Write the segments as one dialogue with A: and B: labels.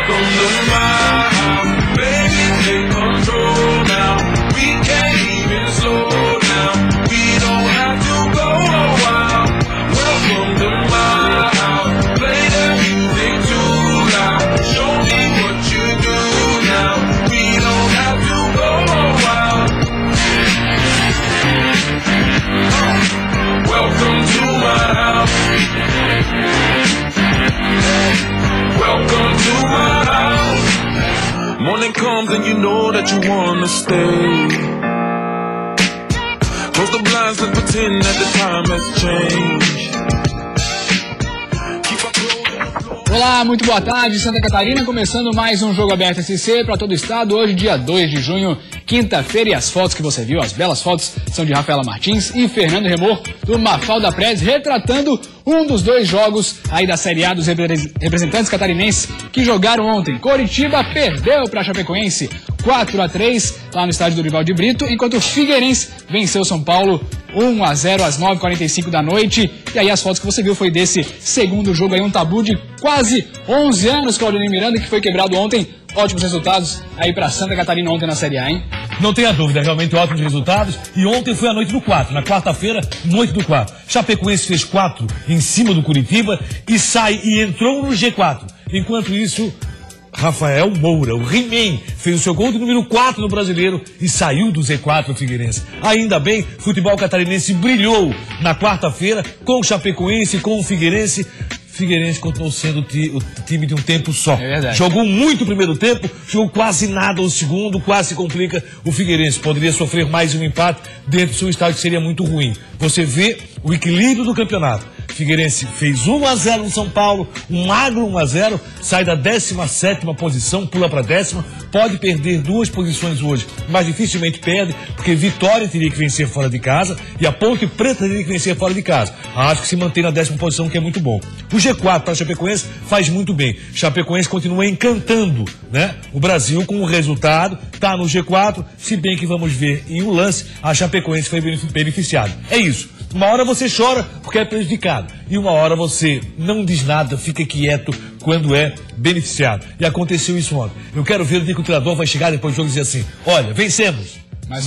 A: Welcome to my house, baby, take control now. We can't even slow down. We don't have to go a while. Welcome to my house, play the music too loud. Show me what you do now. We don't have to go a while. Welcome to my house. Welcome to my house. Morning comes and you know that you wanna stay. Close the blinds and pretend that the time has changed.
B: Olá, muito boa tarde, Santa Catarina, começando mais um Jogo Aberto SC para todo o estado, hoje dia 2 de junho, quinta-feira, e as fotos que você viu, as belas fotos, são de Rafaela Martins e Fernando Remor, do Mafalda Preds, retratando um dos dois jogos aí da Série A dos representantes catarinenses que jogaram ontem. Coritiba perdeu para a Chapecoense 4-3 lá no estádio Dorival de Brito, enquanto o Figueirense venceu o São Paulo 1-0 às 9h45 da noite. E aí as fotos que você viu foi desse segundo jogo aí, um tabu de quase 11 anos, Claudionir Miranda, que foi quebrado ontem. Ótimos resultados aí para Santa Catarina ontem na Série A, hein?
C: Não tenha dúvida, realmente ótimos resultados. E ontem foi a noite do 4, na quarta-feira, noite do 4. Chapecoense fez 4 em cima do Curitiba e entrou no G4. Enquanto isso, Rafael Moura, o He-Man, fez o seu gol de número 4 no Brasileiro e saiu do Z4 do Figueirense. Ainda bem, futebol catarinense brilhou na quarta-feira com o Chapecoense, com o Figueirense. Figueirense continuou sendo o time de um tempo só.
B: É verdade.
C: Jogou muito o primeiro tempo, jogou quase nada o segundo, quase se complica. O Figueirense poderia sofrer mais um empate dentro do seu estádio, que seria muito ruim. Você vê o equilíbrio do campeonato. Figueirense fez 1-0 no São Paulo, um magro 1-0, sai da 17ª posição, pula para a 10ª, pode perder 2 posições hoje, mas dificilmente perde, porque Vitória teria que vencer fora de casa e a Ponte Preta teria que vencer fora de casa. Acho que se mantém na 10ª posição, que é muito bom. O G4 para a Chapecoense faz muito bem. Chapecoense continua encantando, né, o Brasil com o resultado, está no G4, se bem que vamos ver em um lance, a Chapecoense foi beneficiada. É isso. Uma hora você chora porque é prejudicado e uma hora você não diz nada, fica quieto quando é beneficiado. E aconteceu isso ontem. Eu quero ver o dia que o treinador vai chegar depois do jogo e dizer assim: olha, vencemos, mas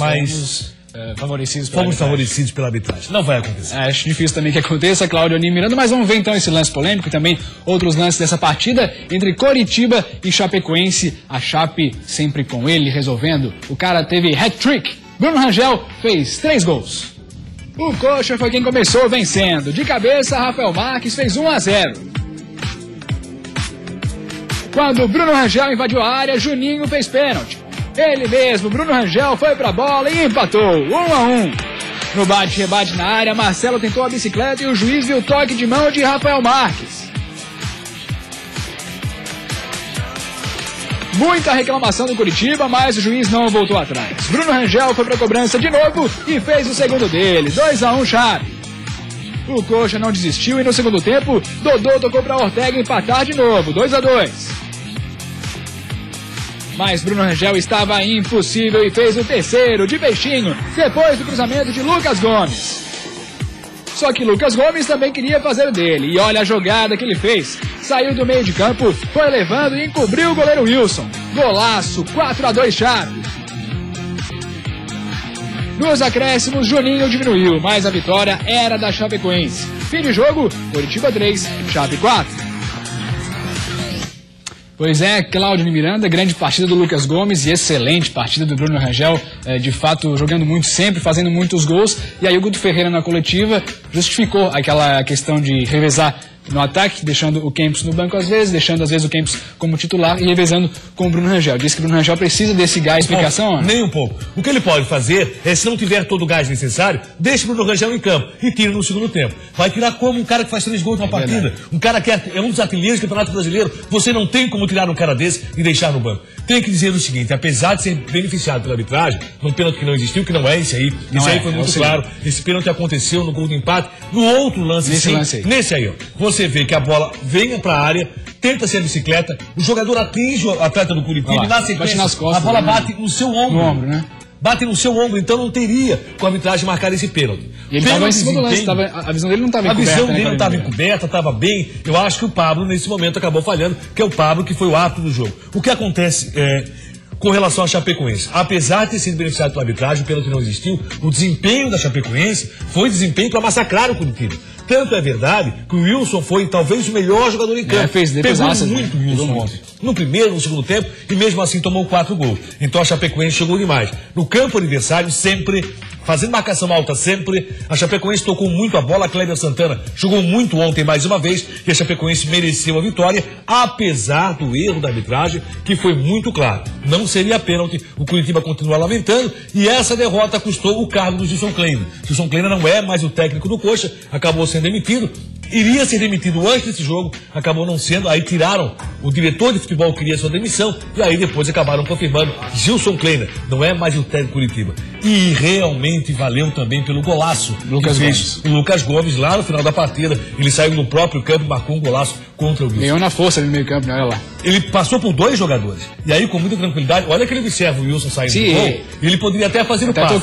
C: fomos favorecidos pela arbitragem. Não vai acontecer.
B: Acho difícil também que aconteça, Claudionir Miranda, mas vamos ver então esse lance polêmico e também outros lances dessa partida entre Coritiba e Chapecoense. A Chape sempre com ele resolvendo. O cara teve hat-trick. Bruno Rangel fez 3 gols. O Coxa foi quem começou vencendo. De cabeça, Rafael Marques fez 1-0. Quando Bruno Rangel invadiu a área, Juninho fez pênalti. Ele mesmo, Bruno Rangel, foi pra bola e empatou, 1-1. No bate-rebate na área, Marcelo tentou a bicicleta e o juiz viu o toque de mão de Rafael Marques. Muita reclamação do Curitiba, mas o juiz não voltou atrás. Bruno Rangel foi para a cobrança de novo e fez o segundo dele, 2-1 Chape. O Coxa não desistiu e no segundo tempo, Dodô tocou para Ortega empatar de novo, 2-2. Mas Bruno Rangel estava impossível e fez o terceiro de peixinho, depois do cruzamento de Lucas Gomes. Só que Lucas Gomes também queria fazer o dele, e olha a jogada que ele fez. Saiu do meio de campo, foi levando e encobriu o goleiro Wilson. Golaço, 4-2 Chape. Nos acréscimos, Juninho diminuiu, mas a vitória era da Chapecoense. Fim de jogo, Coritiba 3, Chape 4. Pois é, Claudionir Miranda, grande partida do Lucas Gomes e excelente partida do Bruno Rangel, de fato jogando muito sempre, fazendo muitos gols. E aí o Guto Ferreira na coletiva justificou aquela questão de revezar no ataque, deixando o Kempis no banco às vezes, deixando às vezes o Kempis como titular e revezando com o Bruno Rangel. Disse que o Bruno Rangel precisa desse gás. Explicação?
C: Não, nem um pouco. O que ele pode fazer é, se não tiver todo o gás necessário, deixe o Bruno Rangel em campo e tire no segundo tempo. Vai tirar como um cara que faz 3 gols numa partida, verdade. Um cara que é um dos artilheiros do Campeonato Brasileiro. Você não tem como tirar um cara desse e deixar no banco. Tem que dizer o seguinte: apesar de ser beneficiado pela arbitragem, num pênalti que não existiu, que não é esse aí, esse aí foi muito claro. Esse pênalti aconteceu no gol de empate. No outro lance, nesse aí, ó, você vê que a bola vem pra área, tenta-se a bicicleta, o jogador atinge o atleta do Curitiba e na sequência a bola bate no seu ombro.
B: No ombro, né?
C: bate no seu ombro, então não teria com a arbitragem marcar esse pênalti.
B: E ele estava em cima do lance, a visão dele não estava encoberta.
C: A visão dele não estava encoberta, estava bem. Eu acho que o Pablo, nesse momento, acabou falhando, que é o Pablo que foi o árbitro do jogo. O que acontece com relação à Chapecoense? Apesar de ter sido beneficiado pela arbitragem, o pênalti não existiu, o desempenho da Chapecoense foi desempenho para massacrar o Curitiba. Tanto é verdade que o Wilson foi talvez o melhor jogador em campo. Pegou muito o Wilson ontem. No primeiro, no segundo tempo, e mesmo assim tomou 4 gols. Então a Chapecoense chegou demais. No campo adversário, sempre fazendo marcação alta sempre. A Chapecoense tocou muito a bola. A Cléber Santana jogou muito ontem mais uma vez. E a Chapecoense mereceu a vitória, apesar do erro da arbitragem, que foi muito claro. Não seria pênalti. O Curitiba continua lamentando. E essa derrota custou o cargo do Gilson Kleina. Gilson Kleina não é mais o técnico do Coxa. Acabou sendo demitido. Iria ser demitido antes desse jogo, acabou não sendo, aí tiraram, o diretor de futebol queria sua demissão, e aí depois acabaram confirmando, Gilson Kleina não é mais o técnico Curitiba. E realmente valeu também pelo golaço
B: Lucas Gomes.
C: O Lucas Gomes lá no final da partida, ele saiu no próprio campo e marcou um golaço contra o Wilson.
B: Ganhou na força no meio campo, né? Olha lá.
C: Ele passou por 2 jogadores, e aí com muita tranquilidade, olha que ele observa o Wilson saindo do gol, ele poderia até fazer o passe,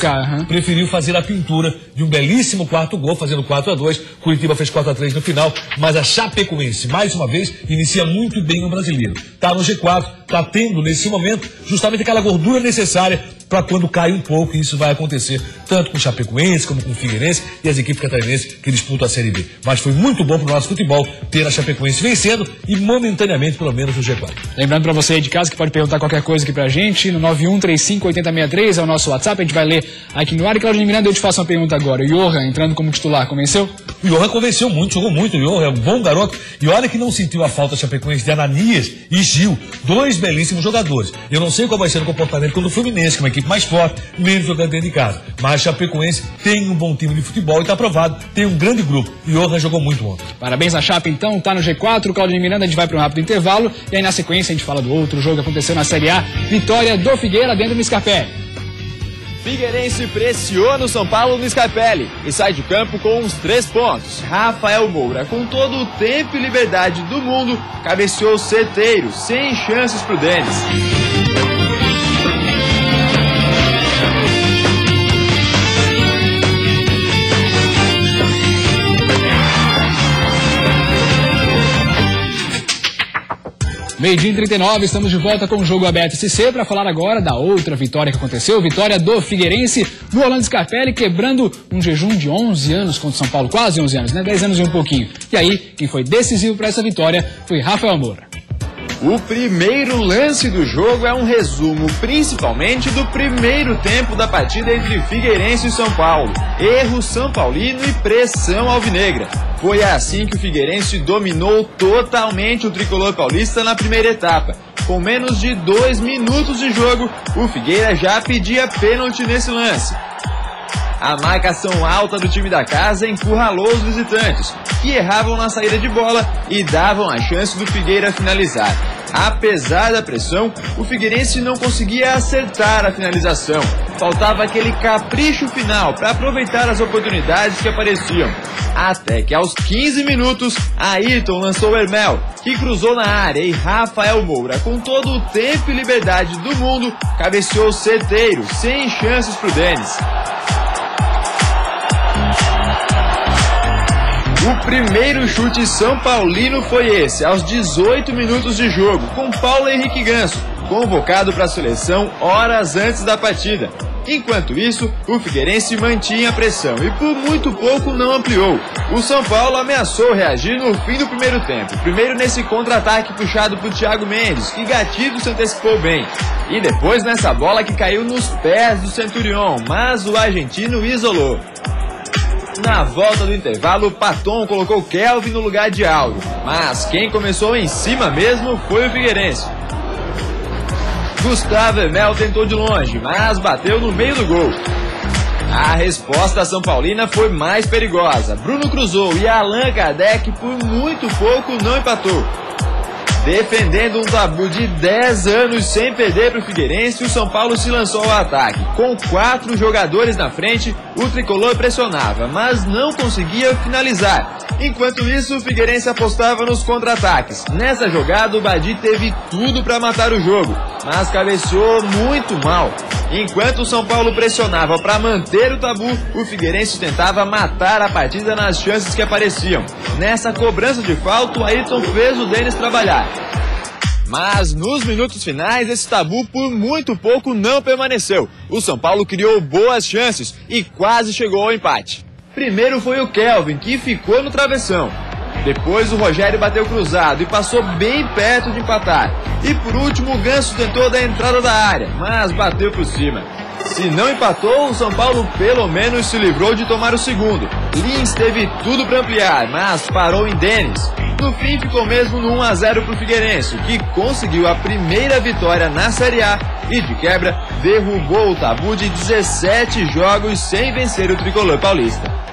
C: preferiu fazer a pintura de um belíssimo 4º gol, fazendo 4-2, Curitiba fez 4-3 no final, mas a Chapecoense, mais uma vez, inicia muito bem o brasileiro. Está no G4, está tendo nesse momento justamente aquela gordura necessária para quando cai um pouco, e isso vai acontecer tanto com o Chapecoense como com o Figueirense e as equipes catarinenses que disputam a Série B. Mas foi muito bom para o nosso futebol ter a Chapecoense vencendo e momentaneamente pelo menos no G4.
B: Lembrando para você aí de casa que pode perguntar qualquer coisa aqui pra gente no 91358063 é o nosso WhatsApp, a gente vai ler aqui no ar. E Claudio Miranda, eu te faço uma pergunta agora. O Johan entrando como titular, convenceu?
C: O Johan convenceu muito, jogou muito. O Johan é um bom garoto. E olha que não sentiu a falta da Chapecoense de Ananias e Gil, 2 belíssimos jogadores. Eu não sei qual vai ser o comportamento quando o Fluminense, que é uma equipe mais forte, menos jogando dentro de casa. Mas a Chapecoense tem um bom time de futebol e está aprovado, tem um grande grupo. E o Johan jogou muito ontem.
B: Parabéns à Chape, então, tá no G4. O Claudio Miranda, a gente vai para um rápido intervalo. E aí na sequência a gente fala do outro jogo que aconteceu na Série A. Vitória do Figueira dentro do Scarpelli.
D: Figueirense pressiona o São Paulo no Scarpelli e sai de campo com uns 3 pontos. Rafael Moura, com todo o tempo e liberdade do mundo, cabeceou certeiro, sem chances pro Denis.
B: Meio-dia em 39, estamos de volta com o Jogo Aberto SC para falar agora da outra vitória que aconteceu, vitória do Figueirense no Orlando Scarpelli, quebrando um jejum de 11 anos contra o São Paulo, quase 11 anos, né? 10 anos e um pouquinho. E aí, quem foi decisivo para essa vitória foi Rafael Moura.
D: O primeiro lance do jogo é um resumo principalmente do primeiro tempo da partida entre Figueirense e São Paulo. Erro são paulino e pressão alvinegra. Foi assim que o Figueirense dominou totalmente o tricolor paulista na primeira etapa. Com menos de 2 minutos de jogo, o Figueira já pedia pênalti nesse lance. A marcação alta do time da casa encurralou os visitantes, que erravam na saída de bola e davam a chance do Figueira finalizar. Apesar da pressão, o Figueirense não conseguia acertar a finalização. Faltava aquele capricho final para aproveitar as oportunidades que apareciam. Até que aos 15 minutos, Ayrton lançou o Hermel, que cruzou na área, e Rafael Moura, com todo o tempo e liberdade do mundo, cabeceou certeiro, sem chances pro Denis. O primeiro chute São Paulino foi esse, aos 18 minutos de jogo, com Paulo Henrique Ganso, convocado para a seleção horas antes da partida. Enquanto isso, o Figueirense mantinha a pressão e por muito pouco não ampliou. O São Paulo ameaçou reagir no fim do primeiro tempo, primeiro nesse contra-ataque puxado por Thiago Mendes, que Gatito se antecipou bem, e depois nessa bola que caiu nos pés do Centurion, mas o argentino isolou. Na volta do intervalo, Paton colocou Kelvin no lugar de Aldo, mas quem começou em cima mesmo foi o Figueirense. Gustavo Hermel tentou de longe, mas bateu no meio do gol. A resposta São Paulina foi mais perigosa. Bruno cruzou e Allan Kardec por muito pouco não empatou. Defendendo um tabu de 10 anos sem perder para o Figueirense, o São Paulo se lançou ao ataque. Com 4 jogadores na frente, o tricolor pressionava, mas não conseguia finalizar. Enquanto isso, o Figueirense apostava nos contra-ataques. Nessa jogada, o Badi teve tudo para matar o jogo, mas cabeceou muito mal. Enquanto o São Paulo pressionava para manter o tabu, o Figueirense tentava matar a partida nas chances que apareciam. Nessa cobrança de falta, o Ayrton fez o Denis trabalhar. Mas nos minutos finais, esse tabu por muito pouco não permaneceu. O São Paulo criou boas chances e quase chegou ao empate. Primeiro foi o Kelvin, que ficou no travessão. Depois o Rogério bateu cruzado e passou bem perto de empatar. E por último o Ganso tentou da entrada da área, mas bateu por cima. Se não empatou, o São Paulo pelo menos se livrou de tomar o segundo. Lins teve tudo para ampliar, mas parou em Denis. No fim ficou mesmo no 1-0 para o Figueirense, que conseguiu a primeira vitória na Série A e de quebra derrubou o tabu de 17 jogos sem vencer o tricolor paulista.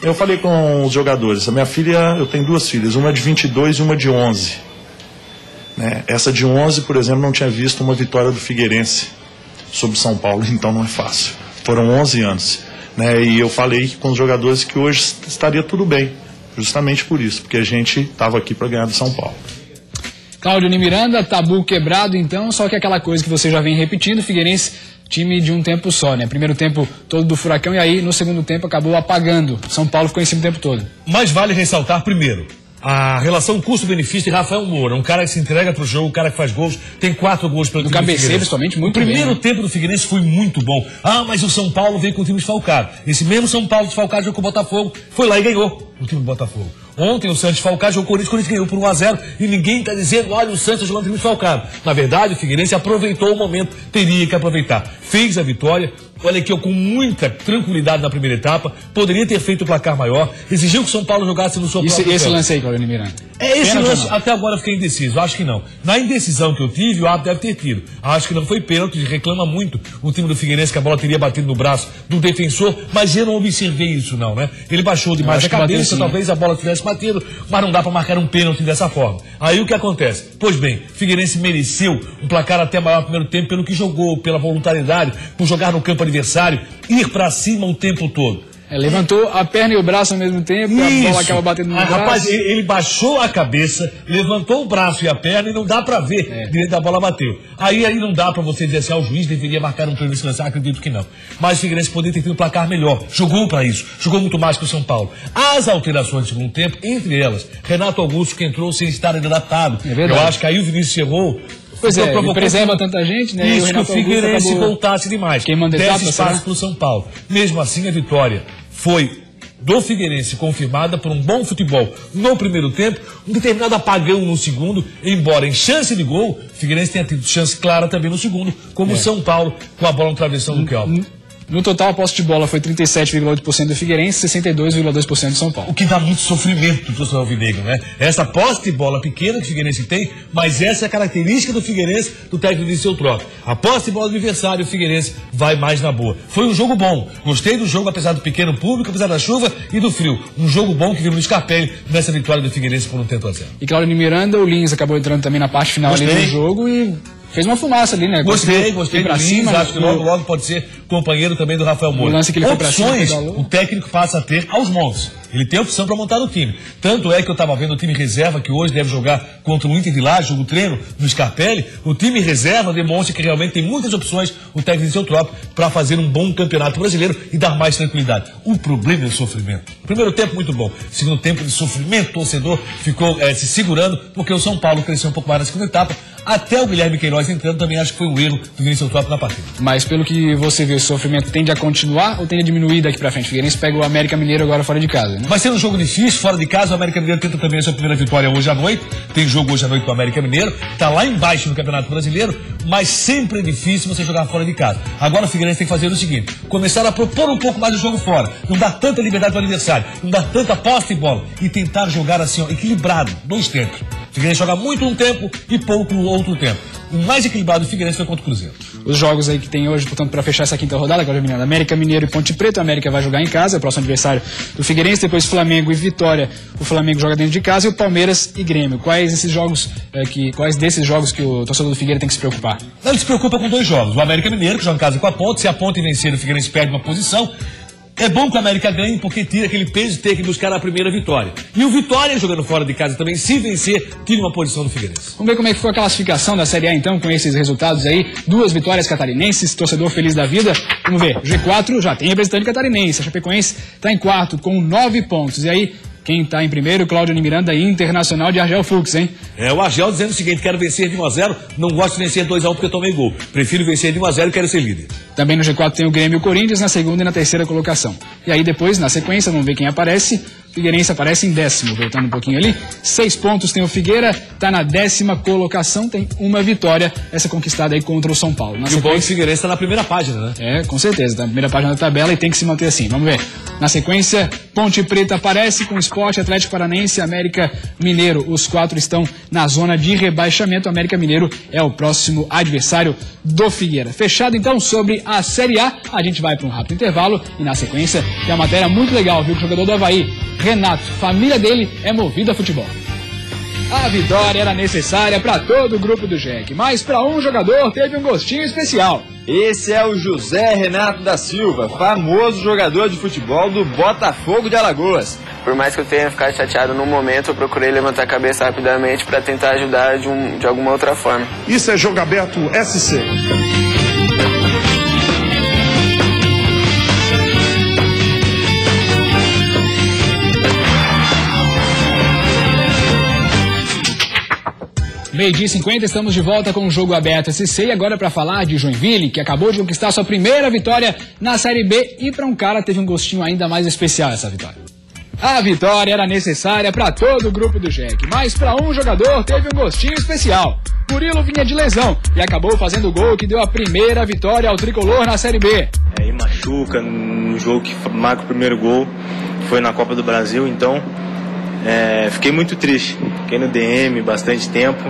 E: Eu falei com os jogadores, a minha filha, eu tenho duas filhas, uma de 22 e uma de 11. Né? Essa de 11, por exemplo, não tinha visto uma vitória do Figueirense sobre São Paulo, então não é fácil. Foram 11 anos. Né? E eu falei com os jogadores que hoje estaria tudo bem, justamente por isso, porque a gente estava aqui para ganhar do São Paulo.
B: Claudio Miranda, tabu quebrado então, só que aquela coisa que você já vem repetindo, Figueirense, time de um tempo só, né? Primeiro tempo todo do Furacão e aí no segundo tempo acabou apagando. São Paulo ficou em cima o tempo todo.
C: Mas vale ressaltar primeiro a relação custo-benefício de Rafael Moura, um cara que se entrega pro jogo, um cara que faz gols, tem 4 gols pelo time do Figueirense.
B: Principalmente, muito bem.
C: O primeiro tempo do Figueirense foi muito bom. Ah, mas o São Paulo veio com o time desfalcado. Esse mesmo São Paulo desfalcado jogou com o Botafogo, foi lá e ganhou o time do Botafogo. Ontem o Santos desfalcado jogou com o Corinthians ganhou por 1-0 e ninguém está dizendo, olha, o Santos jogando time desfalcado. Na verdade, o Figueirense aproveitou o momento, teria que aproveitar. Fez a vitória. Olha aqui, eu com muita tranquilidade na primeira etapa, poderia ter feito o placar maior, exigiu que o São Paulo jogasse no seu próprio
B: esse lance aí, Claudio Miranda.
C: Esse lance, até agora eu fiquei indeciso, acho que não. Na indecisão que eu tive, o árbitro deve ter tido. Acho que não foi pênalti, reclama muito o time do Figueirense que a bola teria batido no braço do defensor, mas eu não observei isso não, né? Ele baixou demais a cabeça, talvez a bola tivesse batido, mas não dá para marcar um pênalti dessa forma. Aí o que acontece? Pois bem, Figueirense mereceu um placar até maior no primeiro tempo pelo que jogou, pela voluntariedade, por jogar no campo adversário, ir para cima o tempo todo.
B: Levantou a perna e o braço ao mesmo tempo, e a bola acaba batendo no braço. Rapaz,
C: ele baixou a cabeça, levantou o braço e a perna e não dá pra ver direito da bola bateu. Aí não dá pra você dizer assim, o juiz deveria marcar um pênalti nesse lance, acredito que não. Mas o Figueirense poderia ter tido um placar melhor, jogou pra isso, jogou muito mais que o São Paulo. As alterações do segundo tempo, entre elas, Renato Augusto que entrou sem estar adaptado. Eu acho que aí o Vinícius Ferrou.
B: Pois é, ele preserva tanta gente, né?
C: Isso, que o Figueirense voltasse demais.
B: Desse
C: espaço pro São Paulo. Mesmo assim, a vitória foi do Figueirense confirmada por um bom futebol no primeiro tempo, um determinado apagão no segundo, embora em chance de gol, o Figueirense tenha tido chance clara também no segundo, como o São Paulo com a bola no travessão do Kelvin.
B: No total, a posse de bola foi 37,8% do Figueirense e 62,2% do São Paulo.
C: O que dá muito sofrimento pro torcedor alvinegro, né? Essa posse de bola pequena que o Figueirense tem, mas essa é a característica do Figueirense, do técnico de seu troca. A posse de bola do adversário, o Figueirense vai mais na boa. Foi um jogo bom. Gostei do jogo, apesar do pequeno público, apesar da chuva e do frio. Um jogo bom que viu no Scarpelli nessa vitória do Figueirense por 1-0.
B: E Claudio Miranda, o Lins acabou entrando também na parte final ali do jogo e fez uma fumaça ali, né?
C: Gostei do Lins, acho que logo pode ser companheiro também do Rafael Moura. Opções o técnico passa a ter aos montes. Ele tem opção para montar o time. Tanto é que eu estava vendo o time reserva, que hoje deve jogar contra o Inter de Laje, jogo treino no Scarpelli. O time reserva demonstra que realmente tem muitas opções, o técnico de seu tropa, para fazer um bom campeonato brasileiro e dar mais tranquilidade. O problema é o sofrimento. Primeiro tempo muito bom. Segundo tempo de sofrimento, o torcedor ficou se segurando, porque o São Paulo cresceu um pouco mais na segunda etapa. Até o Guilherme Queiroz entrando, também acho que foi um erro do Vinícius Tropa na partida.
B: Mas pelo que você viu, o sofrimento tende a continuar ou tende a diminuir daqui pra frente? O Figueirense pega o América Mineiro agora fora de casa, né?
C: Vai ser um jogo difícil, fora de casa. O América Mineiro tenta também a sua primeira vitória hoje à noite. Tem jogo hoje à noite com o América Mineiro. Tá lá embaixo no Campeonato Brasileiro, mas sempre é difícil você jogar fora de casa. Agora o Figueirense tem que fazer o seguinte: começar a propor um pouco mais o jogo fora. Não dar tanta liberdade para o adversário, não dar tanta posse de bola e tentar jogar assim, equilibrado, 2 tempos. O Figueirense joga muito um tempo e pouco no outro tempo. O mais equilibrado do Figueirense foi contra o Cruzeiro.
B: Os jogos aí que tem hoje, portanto, para fechar essa quinta rodada, agora Mineiro, América Mineiro e Ponte Preta. O América vai jogar em casa, é o próximo adversário do Figueirense. Depois Flamengo e Vitória. O Flamengo joga dentro de casa e o Palmeiras e Grêmio. Quais desses jogos que o torcedor do Figueirense tem que se preocupar?
C: Ele se preocupa com 2 jogos. O América Mineiro, que joga em casa com a Ponte. Se a Ponte vencer, o Figueirense perde uma posição. É bom que o América ganhe porque tira aquele peso de ter que buscar a primeira vitória. E o Vitória, jogando fora de casa também, se vencer, tira uma posição do Figueirense.
B: Vamos ver como é que foi a classificação da Série A então, com esses resultados aí. 2 vitórias catarinenses, torcedor feliz da vida. Vamos ver, G4 já tem representante catarinense. A Chapecoense está em quarto com 9 pontos. E aí, quem está em primeiro, Cláudio Miranda, Internacional de Argel Fux, hein?
C: O Argel dizendo o seguinte: quero vencer de 1-0, não gosto de vencer 2-1 porque eu tomei gol. Prefiro vencer de 1-0 e quero ser líder.
B: Também no G4 tem o Grêmio e o Corinthians na segunda e na terceira colocação. E aí depois, na sequência, vamos ver quem aparece. Figueirense aparece em 10º, voltando um pouquinho ali. 6 pontos tem o Figueira, está na 10ª colocação, tem uma vitória, essa conquistada aí contra o São Paulo.
C: E o bom é que o Figueirense está na primeira página, né?
B: É, com certeza, tá na primeira página da tabela e tem que se manter assim. Vamos ver. Na sequência, Ponte Preta aparece com Sport, Atlético Paranaense, América Mineiro. Os 4 estão na zona de rebaixamento. América Mineiro é o próximo adversário do Figueira. Fechado então sobre a Série A, a gente vai para um rápido intervalo e na sequência tem uma matéria muito legal, viu? O jogador do Avaí, Renato, família dele é movida a futebol. A vitória era necessária para todo o grupo do Jack, mas para um jogador teve um gostinho especial.
D: Esse é o José Renato da Silva, famoso jogador de futebol do Botafogo de Alagoas.
F: Por mais que eu tenha ficado chateado no momento, eu procurei levantar a cabeça rapidamente para tentar ajudar de alguma outra forma.
G: Isso é Jogo Aberto SC.
B: Meio-dia 50, estamos de volta com o Jogo Aberto SC e agora para falar de Joinville, que acabou de conquistar sua primeira vitória na Série B e para um cara teve um gostinho ainda mais especial essa vitória. A vitória era necessária para todo o grupo do Jack, mas para um jogador teve um gostinho especial. Murilo vinha de lesão e acabou fazendo o gol que deu a primeira vitória ao tricolor na Série B.
H: Aí machuca no jogo que marca o primeiro gol, foi na Copa do Brasil, então fiquei muito triste. Fiquei no DM bastante tempo,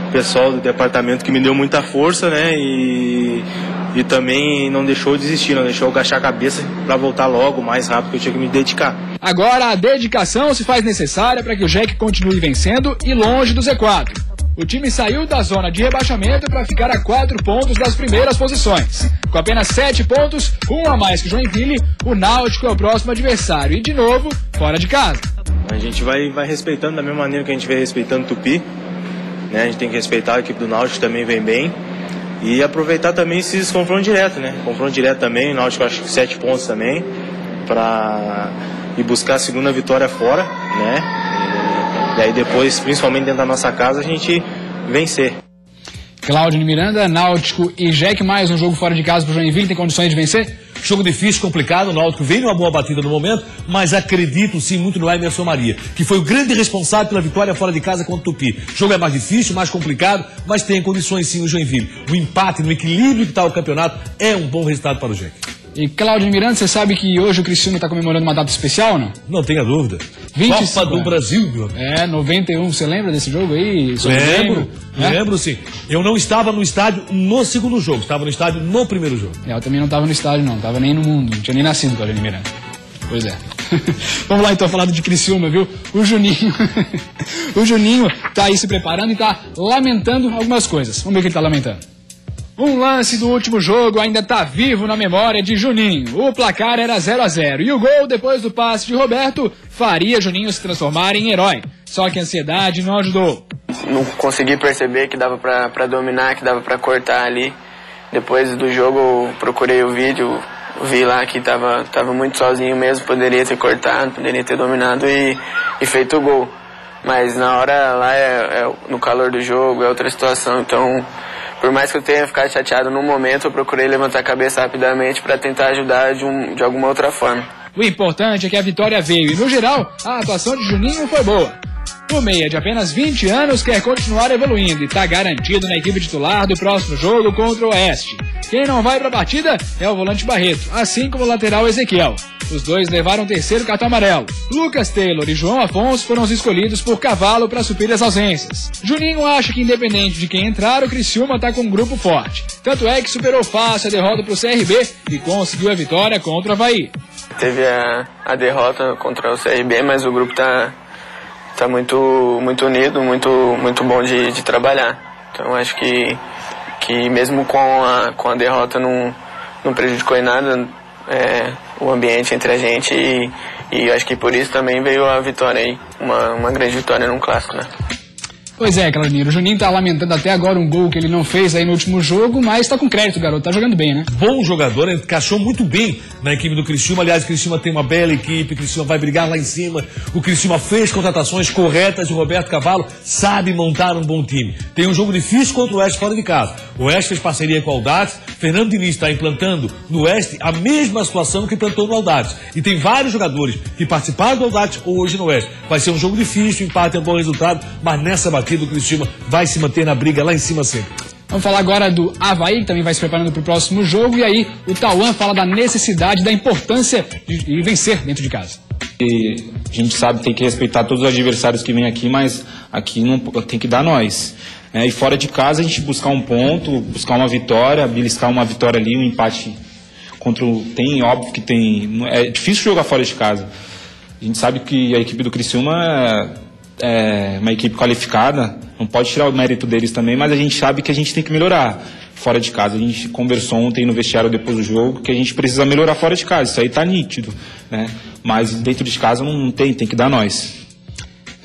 H: o pessoal do departamento que me deu muita força, né, e também não deixou eu desistir, não deixou eu agachar a cabeça para voltar logo, mais rápido, que eu tinha que me dedicar.
B: Agora a dedicação se faz necessária para que o Jack continue vencendo e longe do Z4. O time saiu da zona de rebaixamento para ficar a 4 pontos das primeiras posições. Com apenas 7 pontos, um a mais que o Joinville, o Náutico é o próximo adversário e, de novo, fora de casa.
H: A gente vai respeitando da mesma maneira que a gente vem respeitando o Tupi, né? A gente tem que respeitar a equipe do Náutico, também vem bem. E aproveitar também esses confrontos diretos, né? Confronto direto também, o Náutico acho que 7 pontos também, para ir buscar a segunda vitória fora, né? E aí depois, principalmente dentro da nossa casa, a gente vencer.
B: Cláudio Miranda, Náutico e Jack, mais um jogo fora de casa para o Joinville, tem condições de vencer?
C: Jogo difícil, complicado, o Náutico vem numa boa batida no momento, mas acredito sim muito no Emerson Maria, que foi o grande responsável pela vitória fora de casa contra o Tupi. O jogo é mais difícil, mais complicado, mas tem condições sim o Joinville. O empate, no equilíbrio que está o campeonato, é um bom resultado para o Jack.
B: E Cláudio Miranda, você sabe que hoje o Criciúma está comemorando uma data especial ou não?
C: Não tenha dúvida.
B: 25
C: Copa do Brasil, meu amigo.
B: 91, você lembra desse jogo aí?
C: Lembro sim. Eu não estava no estádio no segundo jogo, estava no estádio no primeiro jogo.
B: Eu também não estava no estádio não, estava nem no mundo, não tinha nem nascido Cláudio Miranda. Pois é. Vamos lá então falar de Criciúma, viu? O Juninho o Juninho tá aí se preparando e tá lamentando algumas coisas. Vamos ver o que ele tá lamentando. Um lance do último jogo ainda tá vivo na memória de Juninho. O placar era 0-0 e o gol, depois do passe de Roberto, faria Juninho se transformar em herói. Só que a ansiedade não ajudou.
F: Não consegui perceber que dava pra dominar, que dava pra cortar ali. Depois do jogo eu procurei o vídeo, vi lá que tava muito sozinho mesmo, poderia ter cortado, poderia ter dominado e feito o gol. Mas na hora lá no calor do jogo, é outra situação, então... Por mais que eu tenha ficado chateado no momento, eu procurei levantar a cabeça rapidamente para tentar ajudar de alguma outra forma.
B: O importante é que a vitória veio e, no geral, a atuação de Juninho foi boa. O meia de apenas 20 anos quer continuar evoluindo e está garantido na equipe titular do próximo jogo contra o Oeste. Quem não vai para a partida é o volante Barreto, assim como o lateral Ezequiel. Os dois levaram o terceiro cartão amarelo. Lucas Taylor e João Afonso foram os escolhidos por Cavalo para suprir as ausências. Juninho acha que, independente de quem entrar, o Criciúma está com um grupo forte. Tanto é que superou fácil a derrota para o CRB e conseguiu a vitória contra o Avaí.
F: Teve a derrota contra o CRB, mas o grupo tá muito unido, muito bom de trabalhar. Então acho que mesmo com a derrota não prejudicou em nada. o ambiente entre a gente e eu acho que por isso também veio a vitória aí, uma grande vitória num clássico, né?
B: Pois é, Claudinho, o Juninho tá lamentando até agora um gol que ele não fez aí no último jogo, mas tá com crédito, garoto, tá jogando bem, né?
C: Bom jogador, encaixou muito bem na equipe do Criciúma. Aliás, o Criciúma tem uma bela equipe, o Criciúma vai brigar lá em cima. O Criciúma fez contratações corretas e o Roberto Cavalo sabe montar um bom time. Tem um jogo difícil contra o Oeste fora de casa. O Oeste fez parceria com o Audax. Fernando Diniz está implantando no Oeste a mesma situação que implantou no Audax. E tem vários jogadores que participaram do Audax hoje no Oeste. Vai ser um jogo difícil, empate é um bom resultado, mas nessa batida o Criciúma vai se manter na briga lá em cima sempre.
B: Vamos falar agora do Avaí, que também vai se preparando para o próximo jogo. E aí o Tauan fala da necessidade, da importância de vencer dentro de casa.
I: E a gente sabe que tem que respeitar todos os adversários que vêm aqui, mas aqui não tem que dar nós. E fora de casa a gente buscar um ponto, buscar uma vitória, beliscar uma vitória ali, um empate contra o... Óbvio que tem... É difícil jogar fora de casa. A gente sabe que a equipe do Criciúma é uma equipe qualificada, não pode tirar o mérito deles também, mas a gente sabe que a gente tem que melhorar fora de casa. A gente conversou ontem no vestiário depois do jogo que a gente precisa melhorar fora de casa, isso aí tá nítido, né? Mas dentro de casa não tem que dar nós.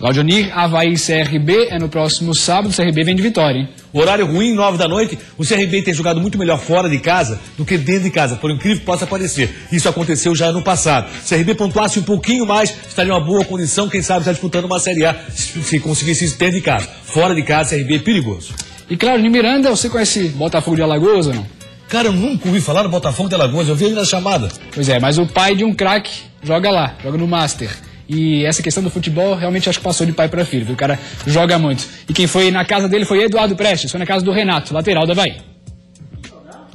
B: Claudionir, Avaí e CRB é no próximo sábado, o CRB vem de vitória, hein?
C: Horário ruim, 9 da noite, o CRB tem jogado muito melhor fora de casa do que dentro de casa, por incrível que possa parecer. Isso aconteceu já no passado. Se o CRB pontuasse um pouquinho mais, estaria em uma boa condição, quem sabe está disputando uma Série A, se conseguisse isso dentro de casa. Fora de casa, CRB é perigoso.
B: E Claudionir Miranda, você conhece Botafogo de Alagoas ou não?
C: Cara, eu nunca ouvi falar do Botafogo de Alagoas, eu vi ele na chamada.
B: Pois é, mas o pai de um craque joga lá, joga no Master. E essa questão do futebol, realmente acho que passou de pai para filho, viu? O cara joga muito. E quem foi na casa dele foi Eduardo Prestes, foi na casa do Renato, lateral do Avaí.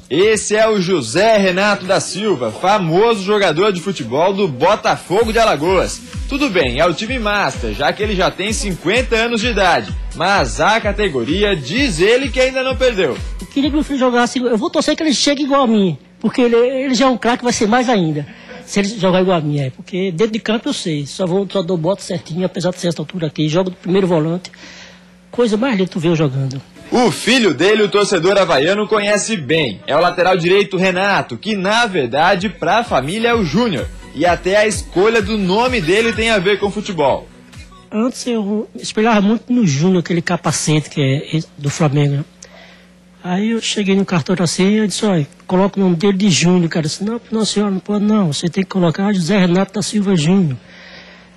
D: Esse é o José Renato da Silva, famoso jogador de futebol do Botafogo de Alagoas. Tudo bem, é o time Master, já que ele já tem 50 anos de idade. Mas a categoria diz ele que ainda não perdeu.
J: Eu queria que meu filho jogasse, eu vou torcer que ele chegue igual a mim, porque ele já é um craque, vai ser mais ainda. Se ele jogar igual a mim, porque dentro de campo eu sei, só dou bote certinho, apesar de ser essa altura aqui, jogo do primeiro volante, coisa mais linda tu vê eu jogando.
D: O filho dele, o torcedor havaiano, conhece bem, é o lateral direito Renato, que na verdade pra família é o Júnior, e até a escolha do nome dele tem a ver com futebol.
J: Antes eu espelhava muito no Júnior, aquele capacete que é do Flamengo, né? Aí eu cheguei no cartório assim e eu disse, olha, coloca o nome dele de Júnior. O cara disse, não senhora, não pode não, você tem que colocar José Renato da Silva Júnior.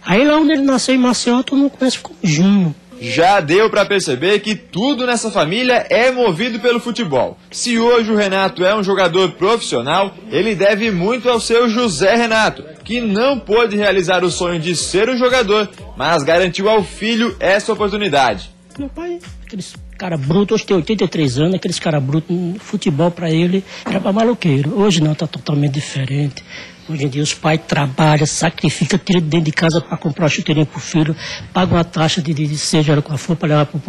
J: Aí lá onde ele nasceu em Maceió, todo mundo conhece como Júnior.
D: Já deu pra perceber que tudo nessa família é movido pelo futebol. Se hoje o Renato é um jogador profissional, ele deve muito ao seu José Renato, que não pôde realizar o sonho de ser um jogador, mas garantiu ao filho essa oportunidade.
J: Meu pai, aqueles cara bruto, hoje tem 83 anos, aqueles cara bruto, futebol pra ele era pra maluqueiro. Hoje não, tá totalmente diferente. Hoje em dia os pais trabalham, sacrificam, tiram dentro de casa para comprar uma chuteirinha pro filho, pagam uma taxa de seja qual for para levar pra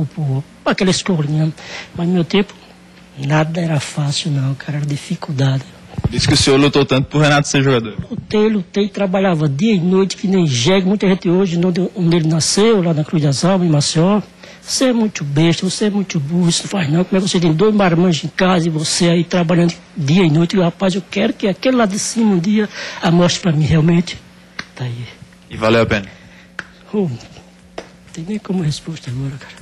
J: aquela escolinha. Mas no meu tempo, nada era fácil não, cara, era dificuldade.
D: Por isso que o senhor lutou tanto pro Renato ser jogador.
J: Lutei, trabalhava dia e noite, que nem jegue. Muita gente hoje, onde ele nasceu, lá na Cruz das Almas, em Maceió. Você é muito besta, você é muito burro, isso não faz não. Como é que você tem 2 marmanjos em casa e você aí trabalhando dia e noite? E, rapaz, eu quero que aquele lá de cima um dia mostre pra mim realmente. Tá aí.
D: E valeu a pena?
J: Não tem nem como resposta agora, cara.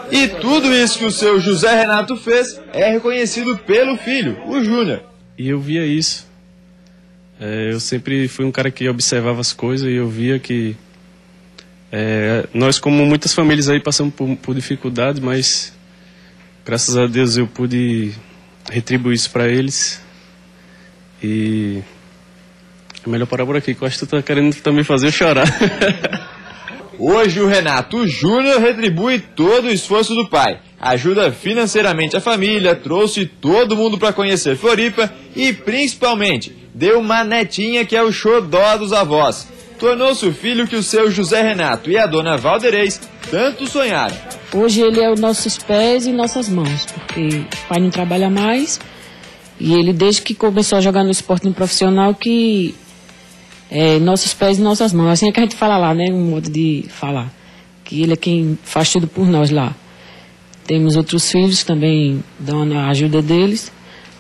D: E tudo isso que o seu José Renato fez é reconhecido pelo filho, o Júnior.
K: E eu via isso. Eu sempre fui um cara que observava as coisas e eu via que nós, como muitas famílias aí, passamos por dificuldades, mas graças a Deus eu pude retribuir isso para eles. E é melhor parar por aqui, que eu acho que tu tá querendo também fazer eu chorar.
D: Hoje o Renato Júnior retribui todo o esforço do pai, ajuda financeiramente a família, trouxe todo mundo para conhecer Floripa e, principalmente, deu uma netinha que é o xodó dos avós. Tornou-se o filho que o seu José Renato e a dona Valderez tanto sonharam.
L: Hoje ele é os nossos pés e nossas mãos, porque o pai não trabalha mais e ele, desde que começou a jogar no esporte no profissional, que nossos pés e nossas mãos. Assim é que a gente fala lá, né? Um modo de falar. Que ele é quem faz tudo por nós lá. Temos outros filhos que também dão a ajuda deles,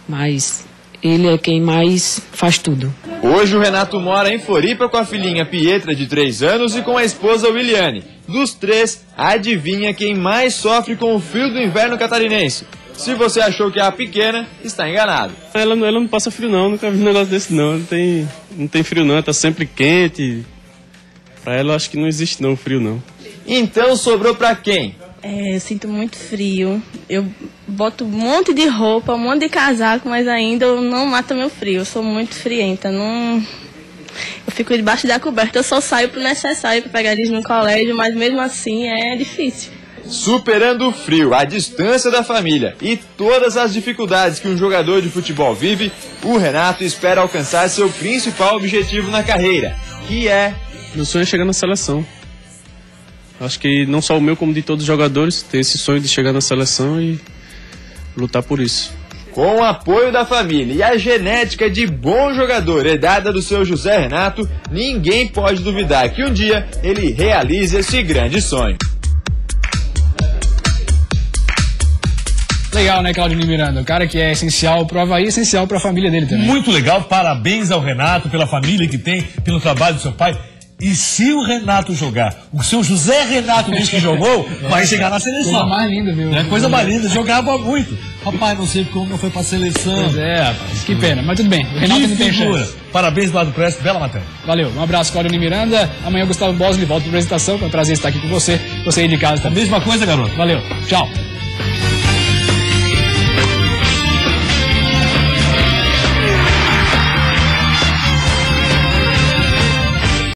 L: mas ele é quem mais faz tudo.
D: Hoje o Renato mora em Floripa com a filhinha Pietra, de 3 anos, e com a esposa Williane. Dos 3, adivinha quem mais sofre com o frio do inverno catarinense? Se você achou que é a pequena, está enganado.
K: Ela não passa frio não, nunca vi um negócio desse não. Não tem frio não, tá sempre quente. Pra ela eu acho que não existe não frio não.
D: Então sobrou pra quem?
M: Eu sinto muito frio. Eu boto um monte de roupa, um monte de casaco, mas ainda eu não mato meu frio. Eu sou muito frienta. Eu fico debaixo da coberta. Eu só saio pro necessário para pegar eles no colégio, mas mesmo assim é difícil.
D: Superando o frio, a distância da família e todas as dificuldades que um jogador de futebol vive, o Renato espera alcançar seu principal objetivo na carreira, que é...
K: Meu sonho é chegar na seleção. Acho que não só o meu, como de todos os jogadores, ter esse sonho de chegar na seleção e lutar por isso.
D: Com o apoio da família e a genética de bom jogador herdada do seu José Renato, ninguém pode duvidar que um dia ele realize esse grande sonho.
B: Legal, né, Claudinei Miranda? O cara que é essencial pro Avaí, essencial pra família dele também.
C: Muito legal, parabéns ao Renato pela família que tem, pelo trabalho do seu pai. E se o Renato jogar, o seu José Renato disse que jogou, vai chegar na seleção.
B: Coisa mais linda, viu?
C: É coisa mais linda, jogava muito. Rapaz, não sei como não foi pra seleção.
B: Pois é, rapaz, que pena, mas tudo bem, o Renato não tem chance.
C: Parabéns, Eduardo Prestes, bela matéria.
B: Valeu, um abraço, Claudinei Miranda. Amanhã o Gustavo Bosley volta para a apresentação, foi um prazer estar aqui com você. Você aí de casa também.
C: A mesma coisa, garoto.
B: Valeu, tchau.